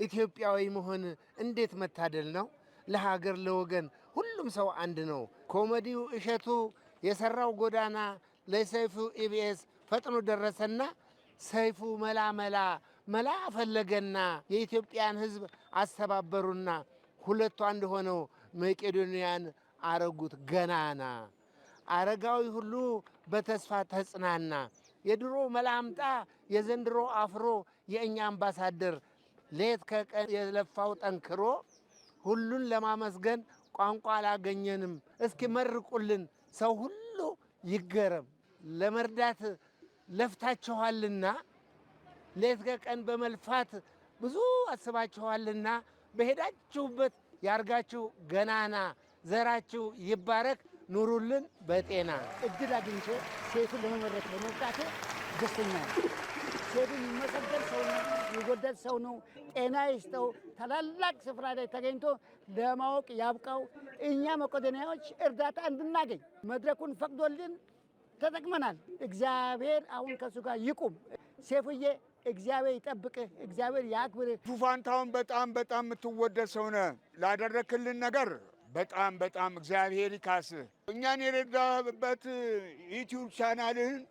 ኢትዮጵያዊ መሆን እንዴት መታደል ነው! ለሀገር ለወገን ሁሉም ሰው አንድ ነው። ኮሜዲው እሸቱ የሰራው ጎዳና ለሰይፉ ኢቢኤስ ፈጥኖ ደረሰና ሰይፉ መላ ፈለገና የኢትዮጵያን ሕዝብ አስተባበሩና ሁለቱ አንድ ሆነው መቄዶንያን አረጉት ገናና። አረጋዊ ሁሉ በተስፋ ተጽናና። የድሮ መላምጣ የዘንድሮ አፍሮ የእኛ አምባሳደር ሌት ከቀን የለፋው ጠንክሮ ሁሉን ለማመስገን ቋንቋ አላገኘንም። እስኪ መርቁልን ሰው ሁሉ ይገረም። ለመርዳት ለፍታችኋልና ሌት ከቀን በመልፋት ብዙ አስባችኋልና በሄዳችሁበት ያርጋችሁ ገናና። ዘራችሁ ይባረክ ኑሩልን በጤና። እድል አግኝቼ ሰይፉን ለመመረቅ በመብቃቴ ደስተኛ ነኝ። ሰይፉ የሚመሰገን ሰው ነው፣ የሚወደድ ሰው ነው። ጤና ይስጠው። ታላላቅ ስፍራ ላይ ተገኝቶ ለማወቅ ያብቃው። እኛ መቄዶንያዎች እርዳታ እንድናገኝ መድረኩን ፈቅዶልን ተጠቅመናል። እግዚአብሔር አሁን ከእሱ ጋር ይቁም። ሰይፉዬ እግዚአብሔር ይጠብቅህ፣ እግዚአብሔር ያክብርህ። ፋንታሁን በጣም የምትወደድ ሰው ነህ። ላደረክልን ነገር በጣም እግዚአብሔር ይካስህ። እኛን የረዳህበት ዩቲዩብ ቻናልህን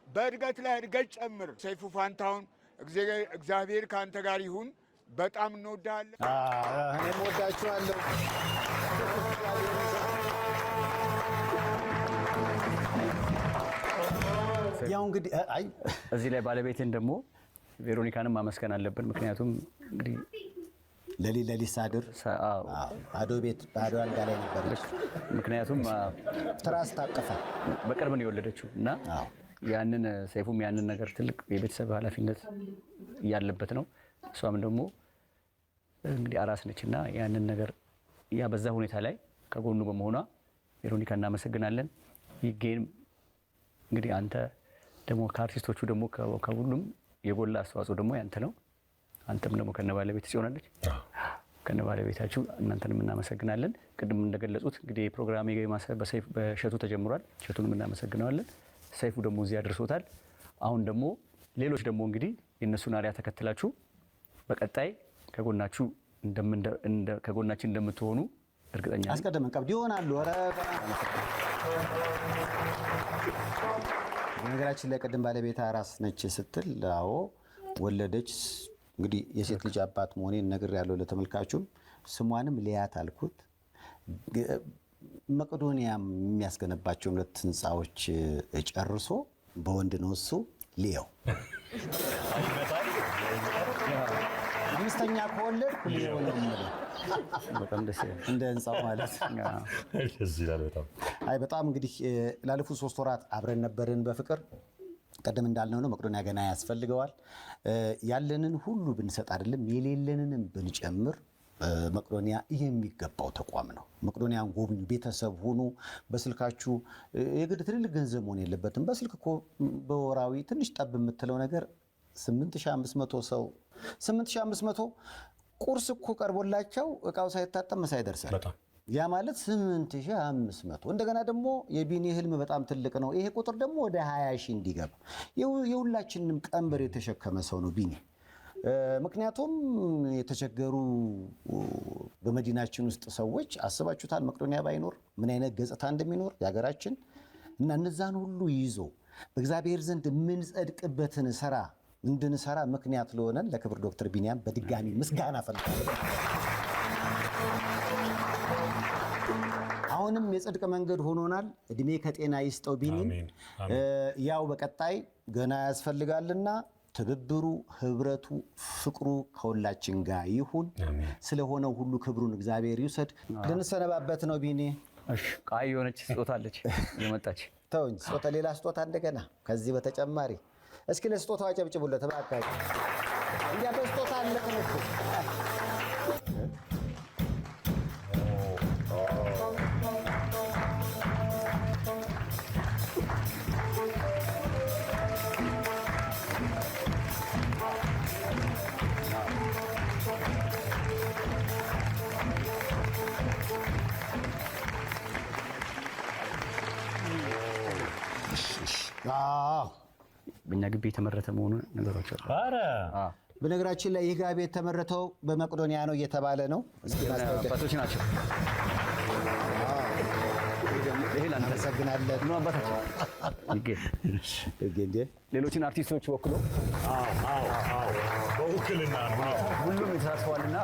በእድገት ላይ እድገት ጨምር። ሰይፉ ፋንታሁን እግዚአብሔር ከአንተ ጋር ይሁን። በጣም እንወዳለን። እኔም ወዳችኋለሁ። ያው እንግዲህ እዚህ ላይ ባለቤትን ደግሞ ቬሮኒካንም ማመስገን አለብን። ምክንያቱም እንግዲህ ለሊት ሳድር ባዶ ቤት ባዶ አልጋ ላይ ነበረች። ምክንያቱም ትራስ ታቀፈ በቅርብ ነው የወለደችው እና ያንን ሰይፉም ያንን ነገር ትልቅ የቤተሰብ ኃላፊነት ያለበት ነው። እሷም ደግሞ እንግዲህ አራስ ነችና ያንን ነገር ያ በዛ ሁኔታ ላይ ከጎኑ በመሆኗ ቬሮኒካ እናመሰግናለን። ይገኝ እንግዲህ አንተ ደግሞ ከአርቲስቶቹ ደግሞ ከሁሉም የጎላ አስተዋጽኦ ደግሞ ያንተ ነው። አንተም ደግሞ ከነባለቤት ጽዮናለች ከነባለቤታችሁ እናንተንም እናመሰግናለን። ቅድም እንደገለጹት እንግዲህ ፕሮግራም በእሸቱ ተጀምሯል። እሸቱንም እናመሰግናለን። ሰይፉ ደግሞ እዚህ አድርሶታል። አሁን ደግሞ ሌሎች ደግሞ እንግዲህ የእነሱን አሪያ ተከትላችሁ በቀጣይ ከጎናችን እንደምትሆኑ እርግጠኛ ነኝ። አስቀድመን ቀብድ ይሆናሉ። በነገራችን ላይ ቅድም ባለቤት አራስ ነች ስትል አዎ ወለደች። እንግዲህ የሴት ልጅ አባት መሆኔን ነግሬያለሁ ለተመልካቹም። ስሟንም ሊያት አልኩት። መቄዶንያ የሚያስገነባቸው 2 ህንፃዎች ጨርሶ በወንድ ነው እሱ ሊየው 5ኛ ከወለድኩ ሊየው ነው ማለት በጣም ደስ ይላል። እንደ ህንፃው ማለት ደስ ይላል በጣም። በጣም እንግዲህ ላለፉት 3 ወራት አብረን ነበርን በፍቅር። ቀደም እንዳልነው ነው መቄዶንያ ገና ያስፈልገዋል። ያለንን ሁሉ ብንሰጥ አይደለም የሌለንንም ብንጨምር መቄዶንያ የሚገባው ተቋም ነው። መቄዶንያን ጎብኙ፣ ቤተሰብ ሁኑ። በስልካችሁ የግድ ትልልቅ ገንዘብ መሆን የለበትም። በስልክ እኮ በወራዊ ትንሽ ጠብ የምትለው ነገር 8500 ሰው 8500 ቁርስ እኮ ቀርቦላቸው እቃው ሳይታጠብ ምሳ ይደርሳል። ያ ማለት 8500። እንደገና ደግሞ የቢኒ ህልም በጣም ትልቅ ነው። ይሄ ቁጥር ደግሞ ወደ 20 ሺህ እንዲገባ የሁላችንም ቀንበር የተሸከመ ሰው ነው ቢኒ። ምክንያቱም የተቸገሩ በመዲናችን ውስጥ ሰዎች አስባችሁታል? መቄዶንያ ባይኖር ምን አይነት ገጽታ እንደሚኖር የሀገራችን እና እነዛን ሁሉ ይዞ በእግዚአብሔር ዘንድ የምንጸድቅበትን ስራ እንድንሰራ ምክንያት ለሆነን ለክብር ዶክተር ቢኒያም በድጋሚ ምስጋና ፈልጋለሁ። አሁንም የጽድቅ መንገድ ሆኖናል። እድሜ ከጤና ይስጠው ቢኒ። ያው በቀጣይ ገና ያስፈልጋልና ትብብሩ፣ ህብረቱ፣ ፍቅሩ ከሁላችን ጋር ይሁን። ስለሆነው ሁሉ ክብሩን እግዚአብሔር ይውሰድ። ልንሰነባበት ነው ቢኒ። እሺ ቃይ የሆነች ስጦታ አለች የመጣች ተው እንጂ ስጦታ፣ ሌላ ስጦታ እንደገና ከዚህ በተጨማሪ እስኪ ለስጦታው አጨብጭቡለት እባካችሁ። እኛ በስጦታ አለቅን እኮ። በእኛ ግቢ የተመረተ መሆኑን ነገሮች አሉ። በነገራችን ላይ ይህ ጋቢ የተመረተው በመቄዶንያ ነው እየተባለ ነው። እስኪ አባቶች ናቸው። ይሄ ላንተ እናመሰግናለን። ነው አባታችን እንዴ ሌሎችን አርቲስቶች ወክሎ በውክልና ሁሉም ተሳትፈዋልና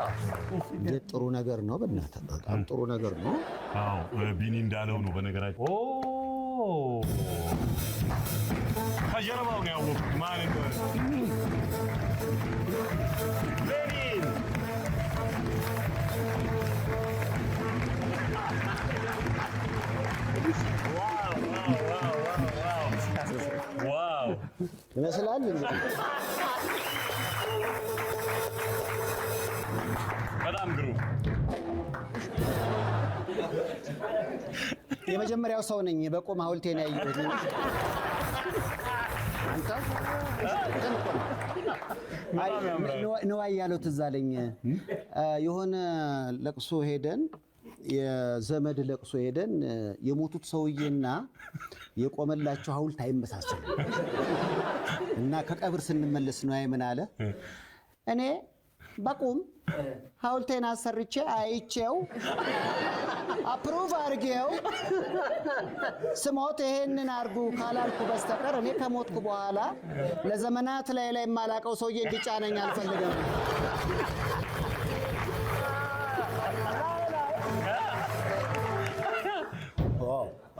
እንዴት ጥሩ ነገር ነው። በእናትህ በጣም ጥሩ ነገር ነው። ቢኒ እንዳለው ነው። በነገራችን ከጀርባው ነው ያወቅሁት ማን እንደሆነ። ሌኒን ዋው ይመስላል በጣም ግሩም። የመጀመሪያው ሰው ነኝ በቁም ሐውልቴን ያየሁት። ነዋይ ያለው ትዝ አለኝ። የሆነ ለቅሶ ሄደን የዘመድ ለቅሶ ሄደን የሞቱት ሰውዬና የቆመላቸው ሐውልት አይመሳሰልም እና ከቀብር ስንመለስ ነዋይ ምን አለ? እኔ በቁም ሐውልቴን አሰርቼ አይቼው አፕሩቭ አድርጌው ስሞት ይሄንን አርጉ ካላልኩ በስተቀር እኔ ከሞትኩ በኋላ ለዘመናት ላይ የማላቀው ሰውዬ እንዲጫነኝ አልፈልግም።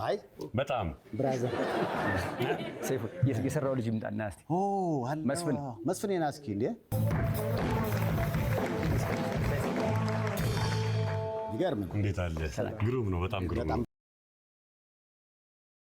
አይ በጣም ብራዘር ሰይፉ የሰራው ልጅ ይምጣና እስቲ መስፍኔን እስኪ እንዴ ይገርም። እንዴት አለ! ግሩም ነው። በጣም ግሩም ነው።